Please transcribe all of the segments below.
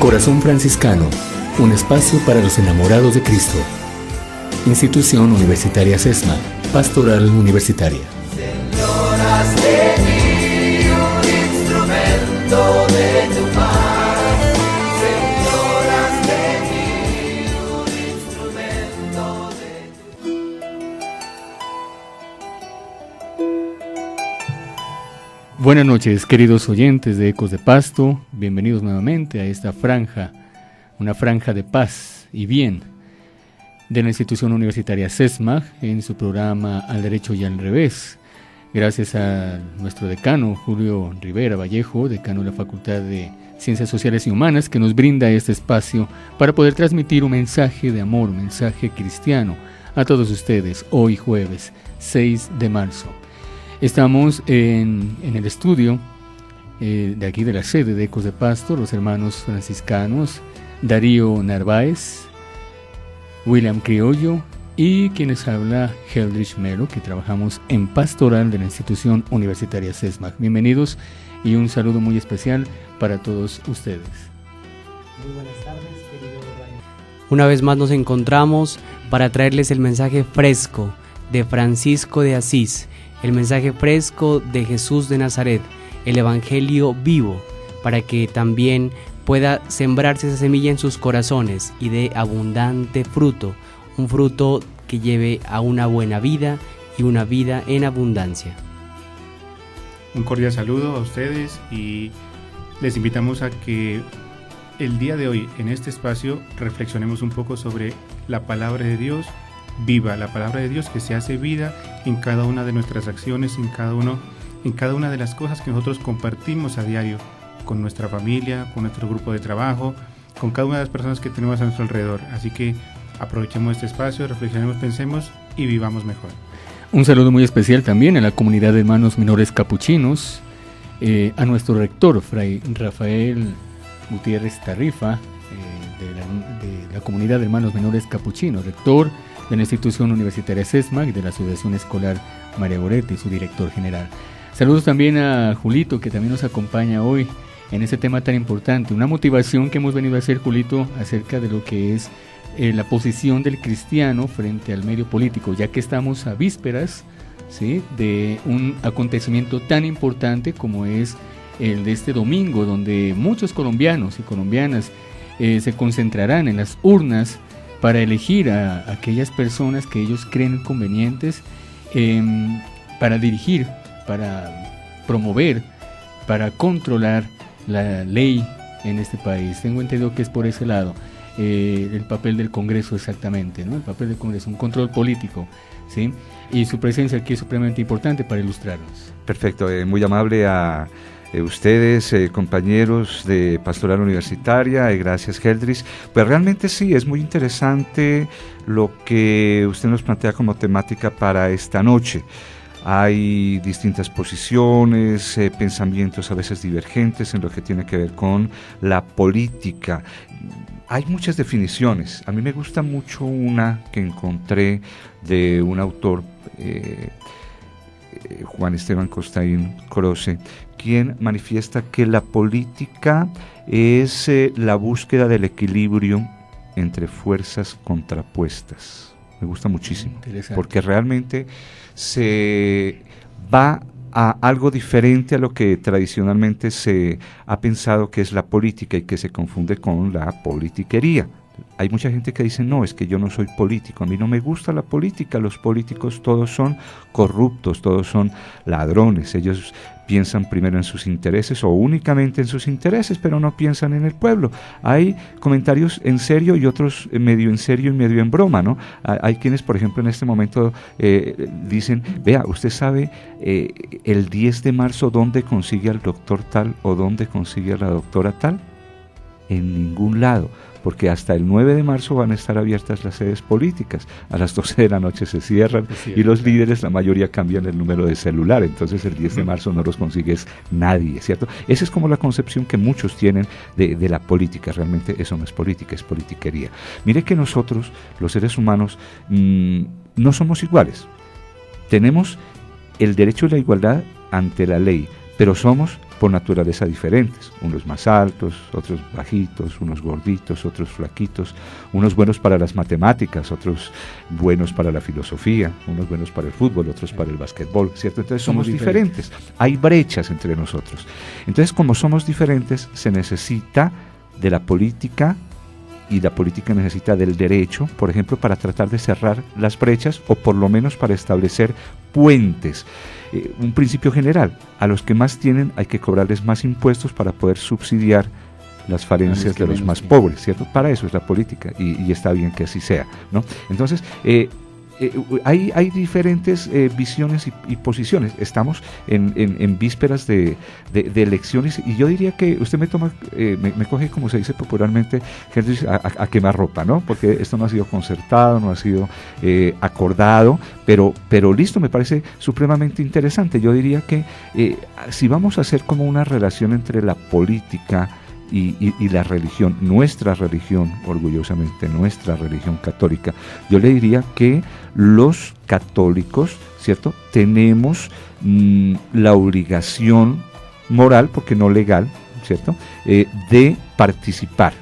Corazón Franciscano, un espacio para los enamorados de Cristo. Institución Universitaria SESMA, Pastoral Universitaria. Señoras de mí, un instrumento de tu paz. Señoras de mí, un instrumento de tu paz. Buenas noches, queridos oyentes de Ecos de Pasto. Bienvenidos nuevamente a esta franja, una franja de paz y bien de la institución universitaria SESMA en su programa Al Derecho y al Revés. Gracias a nuestro decano Julio Rivera Vallejo, decano de la Facultad de Ciencias Sociales y Humanas, que nos brinda este espacio para poder transmitir un mensaje de amor, un mensaje cristiano a todos ustedes hoy jueves 6 de marzo. Estamos en el estudio de aquí de la sede de Ecos de Pasto, los hermanos franciscanos Darío Narváez, William Criollo y quienes habla Heldrich Melo, que trabajamos en pastoral de la institución universitaria SESMA. Bienvenidos y un saludo muy especial para todos ustedes. Muy buenas tardes, querido Radio. Una vez más nos encontramos para traerles el mensaje fresco de Francisco de Asís, el mensaje fresco de Jesús de Nazaret, el Evangelio vivo, para que también pueda sembrarse esa semilla en sus corazones y dé abundante fruto, un fruto que lleve a una buena vida y una vida en abundancia. Un cordial saludo a ustedes y les invitamos a que el día de hoy en este espacio reflexionemos un poco sobre la palabra de Dios viva, la palabra de Dios que se hace vida en cada una de nuestras acciones, en cada una de las cosas que nosotros compartimos a diario con nuestra familia, con nuestro grupo de trabajo, con cada una de las personas que tenemos a nuestro alrededor. Así que aprovechemos este espacio, reflexionemos, pensemos y vivamos mejor. Un saludo muy especial también a la comunidad de hermanos menores capuchinos, a nuestro rector, Fray Rafael Gutiérrez Tarrifa, de la comunidad de hermanos menores capuchinos, rector de la institución universitaria SESMA y de la Asociación Escolar María Goretti, su director general. Saludos también a Julito, que también nos acompaña hoy en este tema tan importante, una motivación que hemos venido a hacer, Julito, acerca de lo que es la posición del cristiano frente al medio político, ya que estamos a vísperas, ¿sí?, de un acontecimiento tan importante como es el de este domingo, donde muchos colombianos y colombianas se concentrarán en las urnas para elegir a aquellas personas que ellos creen convenientes para dirigir, para promover, para controlar la ley en este país. Tengo entendido que es por ese lado el papel del Congreso exactamente, ¿no? El papel del Congreso, un control político, ¿sí? Y su presencia aquí es supremamente importante para ilustrarnos. Perfecto, muy amable a ustedes, compañeros de Pastoral Universitaria, gracias Heldrich. Pues realmente sí, es muy interesante lo que usted nos plantea como temática para esta noche. Hay distintas posiciones, pensamientos a veces divergentes en lo que tiene que ver con la política. Hay muchas definiciones. A mí me gusta mucho una que encontré de un autor, Juan Esteban Costaín Croce, quien manifiesta que la política es la búsqueda del equilibrio entre fuerzas contrapuestas. Me gusta muchísimo, porque realmente se va a algo diferente a lo que tradicionalmente se ha pensado que es la política y que se confunde con la politiquería. Hay mucha gente que dice, no, es que yo no soy político, a mí no me gusta la política, los políticos todos son corruptos, todos son ladrones, ellos piensan primero en sus intereses o únicamente en sus intereses, pero no piensan en el pueblo. Hay comentarios en serio y otros medio en serio y medio en broma, ¿no? Hay quienes, por ejemplo, en este momento dicen, vea, ¿usted sabe el 10 de marzo dónde consigue al doctor tal o dónde consigue a la doctora tal? En ningún lado, porque hasta el 9 de marzo van a estar abiertas las sedes políticas, a las 12 de la noche se cierran y los líderes, la mayoría cambian el número de celular, entonces el 10 de marzo no los consigues nadie, ¿cierto? Esa es como la concepción que muchos tienen de la política. Realmente eso no es política, es politiquería. Mire que nosotros, los seres humanos, no somos iguales. Tenemos el derecho y la igualdad ante la ley, pero somos por naturaleza diferentes, unos más altos, otros bajitos, unos gorditos, otros flaquitos, unos buenos para las matemáticas, otros buenos para la filosofía, unos buenos para el fútbol, otros para el básquetbol, ¿cierto? Entonces somos diferentes, hay brechas entre nosotros. Entonces, como somos diferentes, se necesita de la política, y la política necesita del derecho, por ejemplo, para tratar de cerrar las brechas o por lo menos para establecer puentes. Un principio general: a los que más tienen hay que cobrarles más impuestos para poder subsidiar las falencias de los más pobres, ¿cierto? Para eso es la política, y está bien que así sea, ¿no? Entonces, hay diferentes visiones y posiciones. Estamos en vísperas de elecciones, y yo diría que usted me coge, como se dice popularmente, a quemar ropa, ¿no? Porque esto no ha sido concertado, no ha sido acordado, pero listo, me parece supremamente interesante. Yo diría que si vamos a hacer como una relación entre la política y la religión, nuestra religión, orgullosamente nuestra religión católica, yo le diría que los católicos, ¿cierto?, tenemos la obligación moral, porque no legal, ¿cierto?, de participar,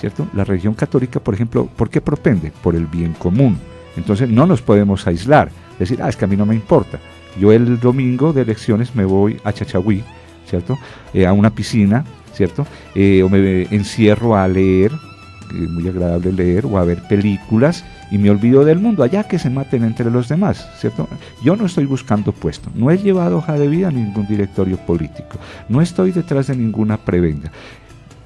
¿cierto? La religión católica, por ejemplo, ¿por qué propende? Por el bien común. Entonces no nos podemos aislar, decir, es que a mí no me importa. Yo el domingo de elecciones me voy a Chachagüí, ¿cierto?, a una piscina, ¿cierto? O me encierro a leer, muy agradable leer, o a ver películas, y me olvido del mundo, allá que se maten entre los demás, ¿cierto? Yo no estoy buscando puesto, no he llevado hoja de vida a ningún directorio político, no estoy detrás de ninguna prebenda.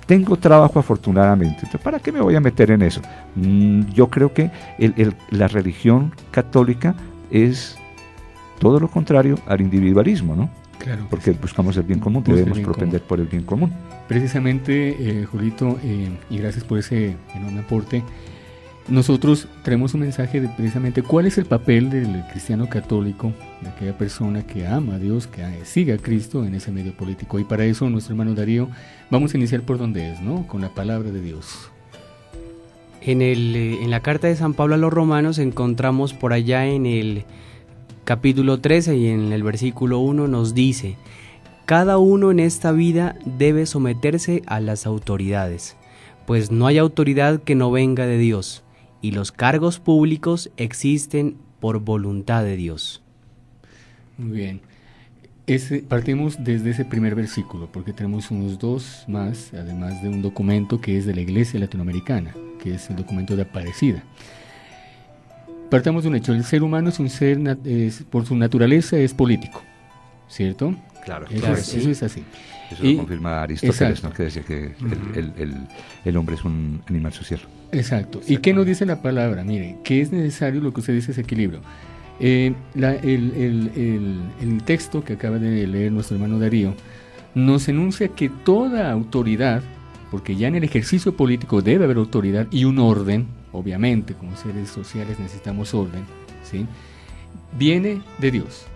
Tengo trabajo, afortunadamente, entonces, ¿para qué me voy a meter en eso? Yo creo que la religión católica es todo lo contrario al individualismo, ¿no? Claro, porque sí, buscamos el bien común, debemos propender por el bien común. Precisamente, Julito, y gracias por ese enorme aporte, nosotros traemos un mensaje de precisamente cuál es el papel del cristiano católico, de aquella persona que ama a Dios, que sigue a Cristo en ese medio político. Y para eso, nuestro hermano Darío, vamos a iniciar por donde es, ¿no? Con la palabra de Dios. En la carta de San Pablo a los Romanos encontramos por allá en el capítulo 13 y en el versículo 1 nos dice: cada uno en esta vida debe someterse a las autoridades, pues no hay autoridad que no venga de Dios, y los cargos públicos existen por voluntad de Dios. Muy bien. Partimos desde ese primer versículo, porque tenemos unos dos más, además de un documento que es de la Iglesia Latinoamericana, que es el documento de Aparecida. Partamos de un hecho: el ser humano es un ser, por su naturaleza es político, ¿cierto? Claro, eso es así. Eso lo confirma Aristóteles, ¿no?, que decía que el hombre es un animal social. Exacto. ¿Y qué nos dice la palabra? Mire, que es necesario, lo que usted dice, ese equilibrio. El texto que acaba de leer nuestro hermano Darío nos enuncia que toda autoridad, porque ya en el ejercicio político debe haber autoridad y un orden, obviamente, como seres sociales necesitamos orden, ¿sí?, viene de Dios.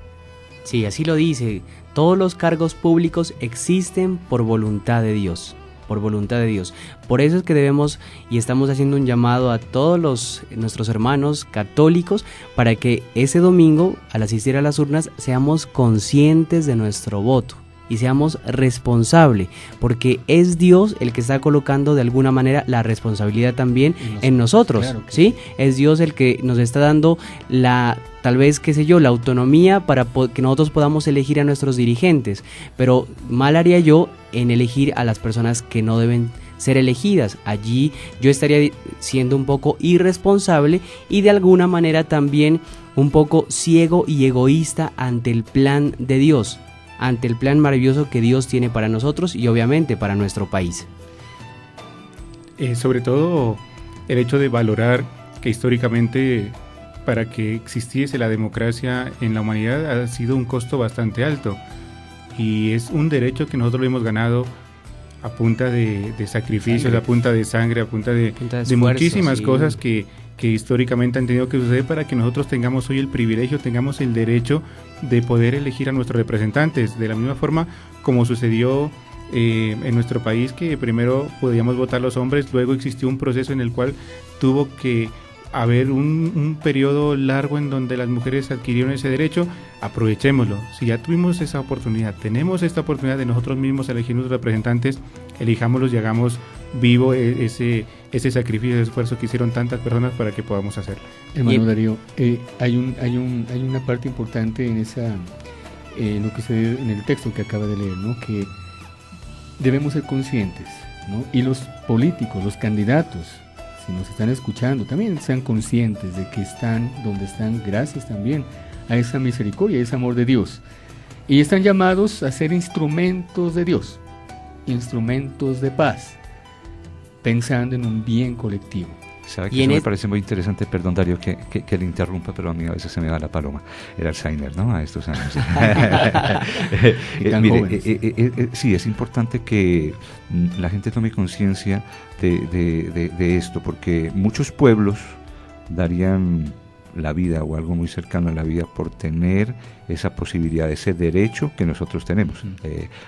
Sí, así lo dice. Todos los cargos públicos existen por voluntad de Dios. Por voluntad de Dios. Por eso es que debemos y estamos haciendo un llamado a todos nuestros hermanos católicos para que ese domingo, al asistir a las urnas, seamos conscientes de nuestro voto y seamos responsables, porque es Dios el que está colocando de alguna manera la responsabilidad también en nosotros, claro que ¿sí? Es Dios el que nos está dando tal vez, la autonomía para que nosotros podamos elegir a nuestros dirigentes, pero mal haría yo en elegir a las personas que no deben ser elegidas. Allí yo estaría siendo un poco irresponsable y de alguna manera también un poco ciego y egoísta ante el plan de Dios, ante el plan maravilloso que Dios tiene para nosotros y obviamente para nuestro país. Sobre todo el hecho de valorar que históricamente, para que existiese la democracia en la humanidad, ha sido un costo bastante alto, y es un derecho que nosotros lo hemos ganado a punta de sacrificios, a punta de sangre, a punta de muchísimas sí, cosas que históricamente han tenido que suceder para que nosotros tengamos hoy el privilegio, tengamos el derecho de poder elegir a nuestros representantes, de la misma forma como sucedió en nuestro país, que primero podíamos votar los hombres, luego existió un proceso en el cual tuvo que haber un periodo largo en donde las mujeres adquirieron ese derecho, aprovechémoslo. Si ya tuvimos esa oportunidad, tenemos esta oportunidad de nosotros mismos elegir nuestros representantes, elijámoslos y hagamos vivo ese sacrificio, ese esfuerzo que hicieron tantas personas para que podamos hacerlo. Hermano Darío, hay una parte importante en lo que se en el texto que acaba de leer, ¿no? Que debemos ser conscientes, ¿no? Y los políticos, los candidatos, si nos están escuchando, también sean conscientes de que están donde están gracias también a esa misericordia, a ese amor de Dios. Y están llamados a ser instrumentos de Dios, instrumentos de paz, pensando en un bien colectivo. ¿Sabe que eso me parece muy interesante? Perdón, Darío, que le interrumpa, pero a mí a veces se me va la paloma. El Alzheimer, ¿no? A estos años. Sí, es importante que la gente tome conciencia de esto, porque muchos pueblos darían la vida o algo muy cercano a la vida por tener esa posibilidad, ese derecho que nosotros tenemos.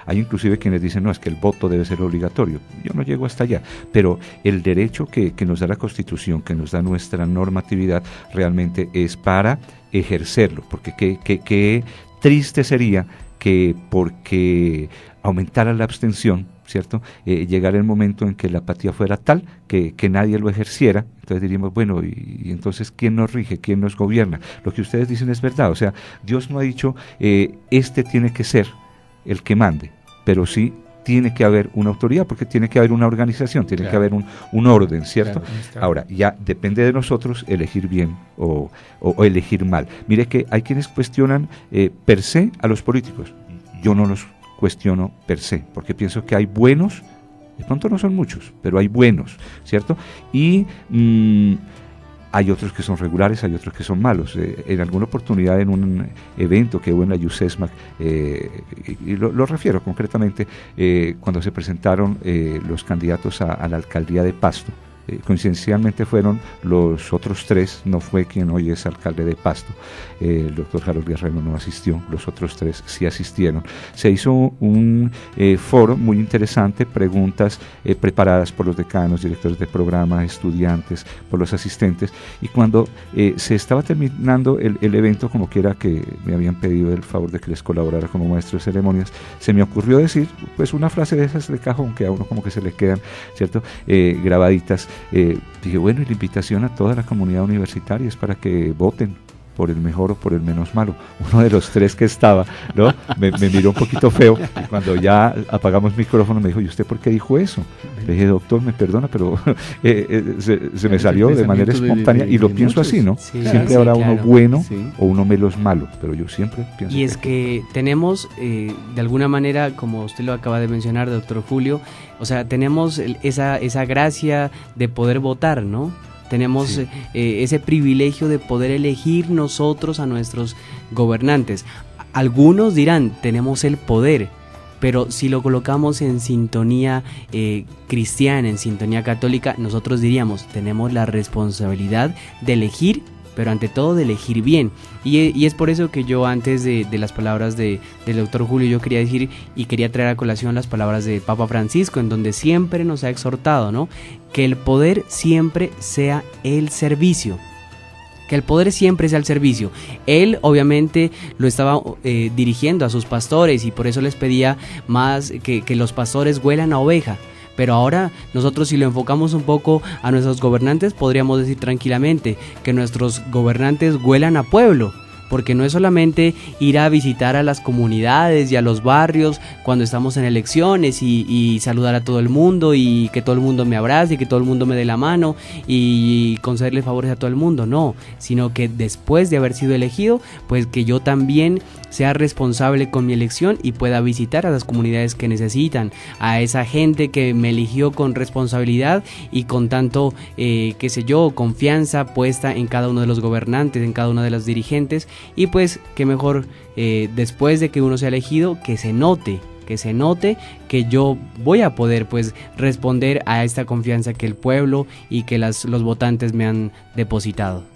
Hay inclusive quienes dicen, no, es que el voto debe ser obligatorio. Yo no llego hasta allá, pero el derecho que nos da la Constitución, que nos da nuestra normatividad, realmente es para ejercerlo, porque qué triste sería que porque aumentara la abstención, ¿cierto? Llegar el momento en que la apatía fuera tal que nadie lo ejerciera. Entonces diríamos, bueno, y entonces ¿quién nos rige? ¿Quién nos gobierna? Lo que ustedes dicen es verdad, o sea, Dios no ha dicho este tiene que ser el que mande, pero sí tiene que haber una autoridad, porque tiene que haber una organización, tiene que haber un orden, ¿cierto? Ahora, ya depende de nosotros elegir bien o elegir mal. Mire que hay quienes cuestionan per se a los políticos. Yo no los cuestiono per se, porque pienso que hay buenos, de pronto no son muchos, pero hay buenos, ¿cierto? Y hay otros que son regulares, hay otros que son malos. En alguna oportunidad en un evento que hubo en la UCESMAC, y lo refiero concretamente, cuando se presentaron los candidatos a la alcaldía de Pasto, coincidencialmente fueron los otros tres, no fue quien hoy es alcalde de Pasto, el doctor Harold Guerrero no asistió, los otros tres sí asistieron. Se hizo un foro muy interesante, preguntas preparadas por los decanos, directores de programa, estudiantes, por los asistentes, y cuando se estaba terminando el evento, como que era que me habían pedido el favor de que les colaborara como maestro de ceremonias, se me ocurrió decir pues una frase de esas de cajón que a uno como que se le quedan, ¿cierto? Grabaditas. Dije, bueno, y la invitación a toda la comunidad universitaria es para que voten por el mejor o por el menos malo. Uno de los tres que estaba, ¿no? Me miró un poquito feo, y cuando ya apagamos micrófono me dijo, ¿y usted por qué dijo eso? Le dije, doctor, me perdona, pero se me salió de manera espontánea, y lo pienso muchos, así, ¿no? Sí, siempre habrá uno bueno o uno menos malo, pero yo siempre pienso. Y es que tenemos, de alguna manera, como usted lo acaba de mencionar, doctor Julio, o sea, tenemos esa gracia de poder votar, ¿no? Tenemos ese privilegio de poder elegir nosotros a nuestros gobernantes. Algunos dirán, tenemos el poder, pero si lo colocamos en sintonía cristiana, en sintonía católica, nosotros diríamos, tenemos la responsabilidad de elegir, pero ante todo de elegir bien. Y es por eso que yo, antes de las palabras del doctor Julio, yo quería decir y quería traer a colación las palabras del Papa Francisco, en donde siempre nos ha exhortado, ¿no? Que el poder siempre sea el servicio. Que el poder siempre sea el servicio. Él obviamente lo estaba dirigiendo a sus pastores, y por eso les pedía más que los pastores huelan a oveja. Pero ahora nosotros, si lo enfocamos un poco a nuestros gobernantes, podríamos decir tranquilamente que nuestros gobernantes huelan a pueblo, porque no es solamente ir a visitar a las comunidades y a los barrios cuando estamos en elecciones y saludar a todo el mundo y que todo el mundo me abrace y que todo el mundo me dé la mano y concederle favores a todo el mundo, no, sino que después de haber sido elegido, pues que yo también sea responsable con mi elección y pueda visitar a las comunidades que necesitan, a esa gente que me eligió con responsabilidad y con tanto, qué sé yo, confianza puesta en cada uno de los gobernantes, en cada uno de los dirigentes, y pues que mejor después de que uno sea elegido, que se note que yo voy a poder pues responder a esta confianza que el pueblo y que los votantes me han depositado.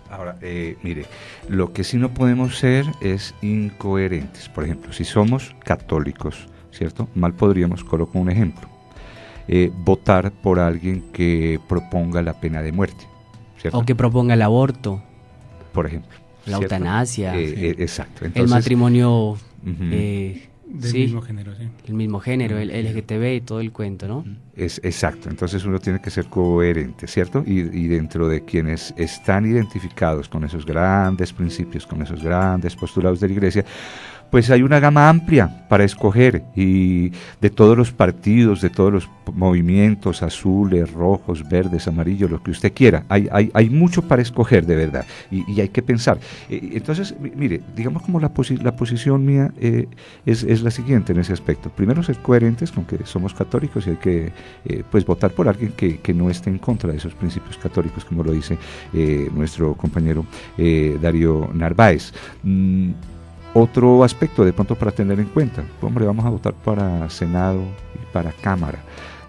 Ahora, mire, lo que sí no podemos ser es incoherentes. Por ejemplo, si somos católicos, ¿cierto? Mal podríamos, coloco un ejemplo, votar por alguien que proponga la pena de muerte. ¿cierto? O que proponga el aborto, Por ejemplo. la ¿cierto? eutanasia, Exacto. el Entonces, matrimonio ujú. Del sí, mismo género, sí. el mismo género, el LGTB y todo el cuento, ¿no? Exacto, entonces uno tiene que ser coherente, ¿cierto? Y dentro de quienes están identificados con esos grandes principios, con esos grandes postulados de la Iglesia, pues hay una gama amplia para escoger, y de todos los partidos, de todos los movimientos, azules, rojos, verdes, amarillos, lo que usted quiera, hay mucho para escoger de verdad, y hay que pensar. Entonces, mire, digamos como la posición mía es la siguiente en ese aspecto. Primero, ser coherentes con que somos católicos y hay que pues votar por alguien que no esté en contra de esos principios católicos, como lo dice nuestro compañero Darío Narváez. Otro aspecto de pronto para tener en cuenta, hombre, vamos a votar para Senado y para Cámara.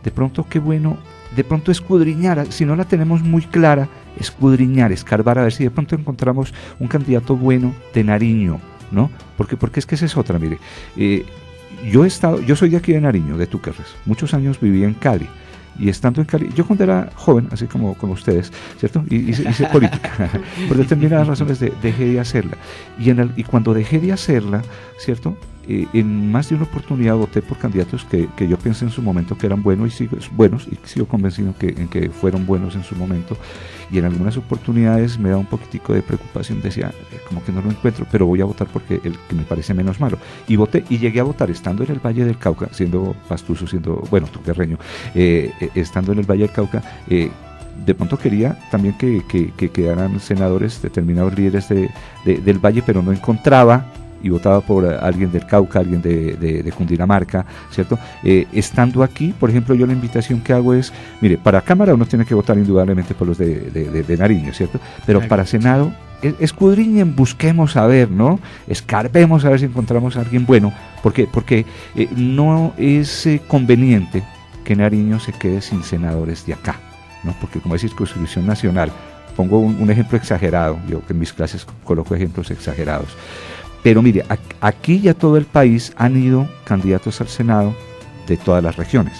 De pronto, qué bueno, de pronto escudriñar, si no la tenemos muy clara, escudriñar, escarbar, a ver si de pronto encontramos un candidato bueno de Nariño, ¿no? Porque es que esa es otra, mire. Yo soy de aquí de Nariño, de Túquerres, muchos años viví en Cali. Y estando en Cali, yo cuando era joven, así como ustedes, ¿cierto? Hice política. Por determinadas razones dejé de hacerla. Y cuando dejé de hacerla, ¿cierto? En más de una oportunidad voté por candidatos que yo pensé en su momento que eran buenos y sigo convencido en que fueron buenos en su momento. Y en algunas oportunidades me da un poquitico de preocupación, decía, como que no lo encuentro, pero voy a votar porque el que me parece menos malo. Y voté, y llegué a votar estando en el Valle del Cauca, siendo pastuso, tuquerreño, estando en el Valle del Cauca. De pronto quería también que quedaran senadores, determinados líderes del Valle, pero no encontraba, y votaba por alguien del Cauca, alguien de Cundinamarca, ¿cierto? Estando aquí, por ejemplo, yo la invitación que hago es, mire, para Cámara uno tiene que votar indudablemente por los de Nariño, ¿cierto? Pero para Senado, escudriñen, busquemos a ver, ¿no? Escarbemos a ver si encontramos a alguien bueno, porque no es conveniente que Nariño se quede sin senadores de acá, ¿no? Porque como es circunscripción nacional, pongo un ejemplo exagerado, yo que en mis clases coloco ejemplos exagerados. Pero mire, aquí ya todo el país han ido candidatos al Senado de todas las regiones.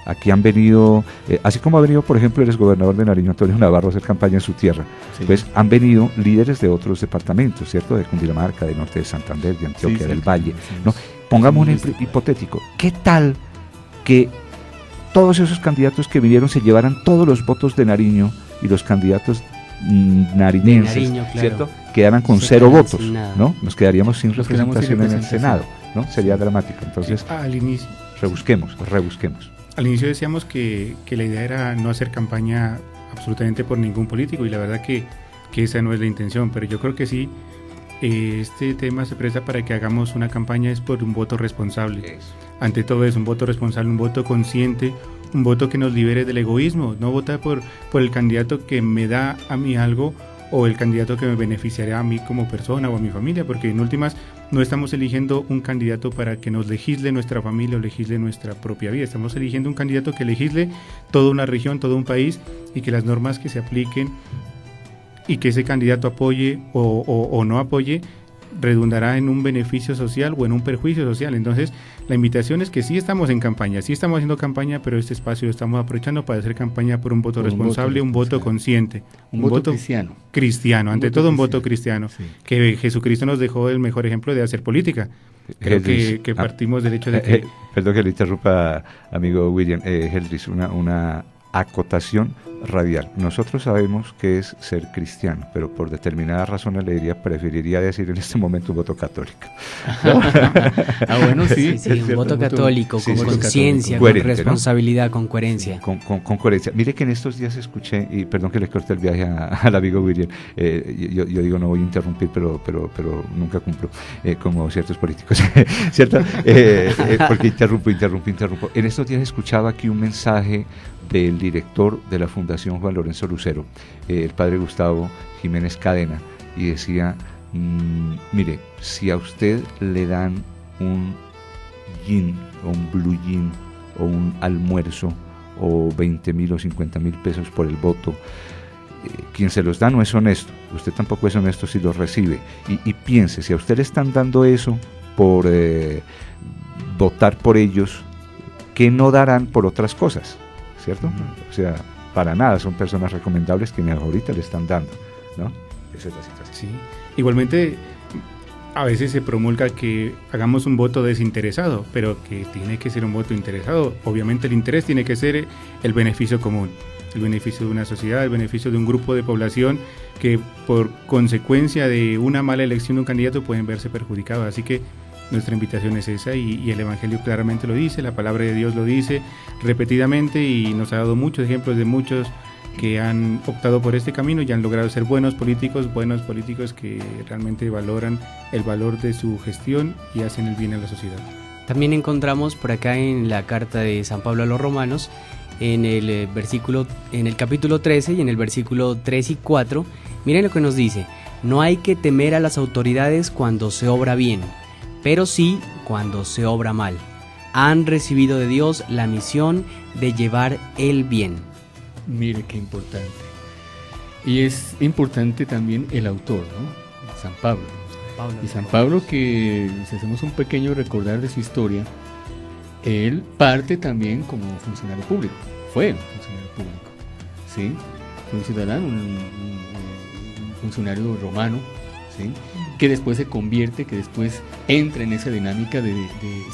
Aquí han venido, así como ha venido, por ejemplo, el exgobernador de Nariño, Antonio Navarro, a hacer campaña en su tierra, sí. Pues han venido líderes de otros departamentos, ¿cierto? De Cundinamarca, de Norte de Santander, de Antioquia, sí, del Valle, ¿no? Pongamos un ejemplo hipotético. ¿Qué tal que todos esos candidatos que vinieron se llevaran todos los votos de Nariño y los candidatos nariñenses, Nariño, claro, ¿cierto? Quedaran con cero votos, ¿no? Nos quedaríamos sin representación en el Senado, ¿no? Sería dramático. Entonces, al inicio, rebusquemos. Al inicio decíamos que la idea era no hacer campaña absolutamente por ningún político, y la verdad que esa no es la intención, pero yo creo que sí, este tema se presta para que hagamos una campaña es por un voto responsable. Ante todo es un voto responsable, un voto consciente, un voto que nos libere del egoísmo, no votar por el candidato que me da a mí algo o el candidato que me beneficiará a mí como persona o a mi familia, porque en últimas no estamos eligiendo un candidato para que nos legisle nuestra familia o legisle nuestra propia vida, estamos eligiendo un candidato que legisle toda una región, todo un país, y que las normas que se apliquen y que ese candidato apoye o no apoye redundará en un beneficio social o en un perjuicio social. Entonces la invitación es que sí estamos en campaña, sí estamos haciendo campaña, pero este espacio lo estamos aprovechando para hacer campaña por un voto responsable, un voto consciente, un voto cristiano, ante todo un voto cristiano, sí. Que Jesucristo nos dejó el mejor ejemplo de hacer política. Creo que partimos del hecho de que... Perdón que le interrumpa, amigo William, Heldris, una acotación radial. Nosotros sabemos que es ser cristiano, pero por determinadas razones preferiría decir en este momento un voto católico, ¿no? Bueno, sí, un voto católico, con conciencia, con responsabilidad, ¿no? Con coherencia. Con coherencia. Mire que en estos días escuché, y perdón que le corté el viaje al amigo William, yo digo no voy a interrumpir, pero nunca cumplo, como ciertos políticos, ¿cierto? Porque interrumpo. En estos días escuchaba aquí un mensaje del director de la Fundación Juan Lorenzo Lucero, el padre Gustavo Jiménez Cadena, y decía, mire, si a usted le dan un yin o un blue yin o un almuerzo o 20,000 o 50,000 pesos por el voto, quien se los da no es honesto, usted tampoco es honesto si los recibe, y piense, si a usted le están dando eso por votar por ellos, ¿qué no darán por otras cosas? ¿Cierto? O sea, para nada son personas recomendables quienes ahorita le están dando, ¿no? Esa es la situación. Sí. Igualmente, a veces se promulga que hagamos un voto desinteresado, pero que tiene que ser un voto interesado. Obviamente el interés tiene que ser el beneficio común, el beneficio de una sociedad, el beneficio de un grupo de población que por consecuencia de una mala elección de un candidato pueden verse perjudicados. Así que nuestra invitación es esa y el Evangelio claramente lo dice, la palabra de Dios lo dice repetidamente y nos ha dado muchos ejemplos de muchos que han optado por este camino y han logrado ser buenos políticos que realmente valoran el valor de su gestión y hacen el bien a la sociedad. También encontramos por acá en la carta de San Pablo a los Romanos, en el capítulo 13 y en el versículo 3 y 4, miren lo que nos dice: no hay que temer a las autoridades cuando se obra bien, pero sí cuando se obra mal. Han recibido de Dios la misión de llevar el bien. Mire qué importante. Y es importante también el autor, ¿no? San Pablo. Y San Pablo, que si hacemos un pequeño recordar de su historia, él parte también como funcionario público. Fue un funcionario público, ¿sí? Fue un ciudadano, un funcionario romano, ¿sí? Que después se convierte, que después entra en esa dinámica de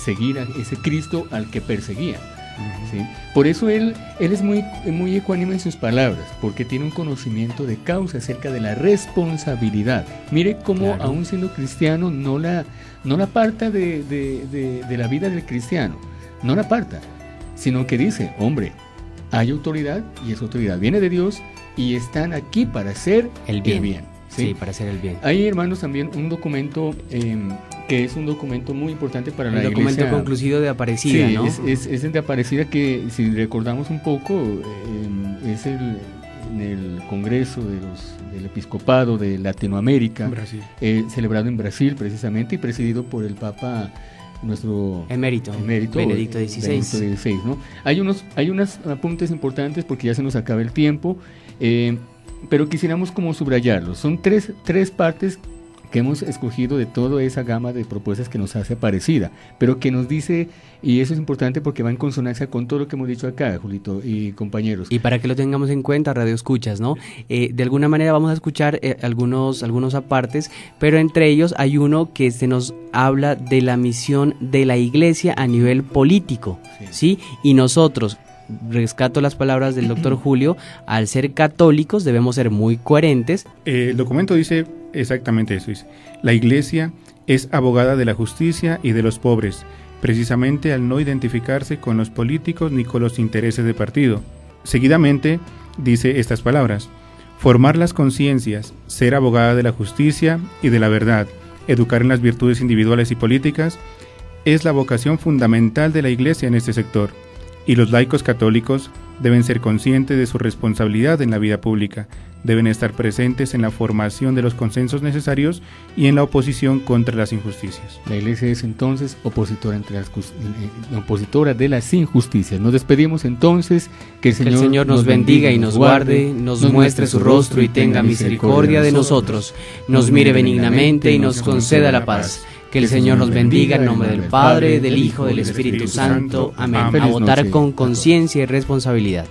seguir a ese Cristo al que perseguía. ¿Sí? Por eso él es muy ecuánime en sus palabras, porque tiene un conocimiento de causa acerca de la responsabilidad. Mire cómo, claro, aún siendo cristiano, no la aparta de la vida del cristiano, no la aparta, sino que dice: hombre, hay autoridad y esa autoridad viene de Dios y están aquí para hacer el bien. Sí, para hacer el bien. Hay, hermanos, también un documento que es un documento muy importante para la Iglesia. El documento conclusivo de Aparecida, sí, ¿no? Es el de Aparecida, que si recordamos un poco, es en el Congreso del Episcopado de Latinoamérica, celebrado en Brasil precisamente y presidido por el Papa nuestro emérito Benedicto XVI. ¿no? Hay unos apuntes importantes porque ya se nos acaba el tiempo, pero quisiéramos como subrayarlos. Son tres partes que hemos escogido de toda esa gama de propuestas que nos hace Aparecida, pero que nos dice, y eso es importante porque va en consonancia con todo lo que hemos dicho acá, Julito y compañeros. Y para que lo tengamos en cuenta, Radio Escuchas, ¿no? De alguna manera vamos a escuchar algunos apartes, pero entre ellos hay uno que se nos habla de la misión de la Iglesia a nivel político, ¿sí? Y nosotros, rescato las palabras del doctor Julio, al ser católicos debemos ser muy coherentes. El documento dice exactamente eso, dice: la Iglesia es abogada de la justicia y de los pobres, precisamente al no identificarse con los políticos ni con los intereses de partido. Seguidamente dice estas palabras: formar las conciencias, ser abogada de la justicia y de la verdad, educar en las virtudes individuales y políticas, es la vocación fundamental de la Iglesia en este sector. Y los laicos católicos deben ser conscientes de su responsabilidad en la vida pública, deben estar presentes en la formación de los consensos necesarios y en la oposición contra las injusticias. La Iglesia es entonces opositora de las injusticias. Nos despedimos entonces, que el Señor nos bendiga y nos guarde, nos muestre su rostro y tenga misericordia de nosotros, nos mire benignamente y nos conceda la paz. Que el Señor nos bendiga en nombre del Padre, del Hijo, del Espíritu Santo. Amén. A votar con conciencia y responsabilidad.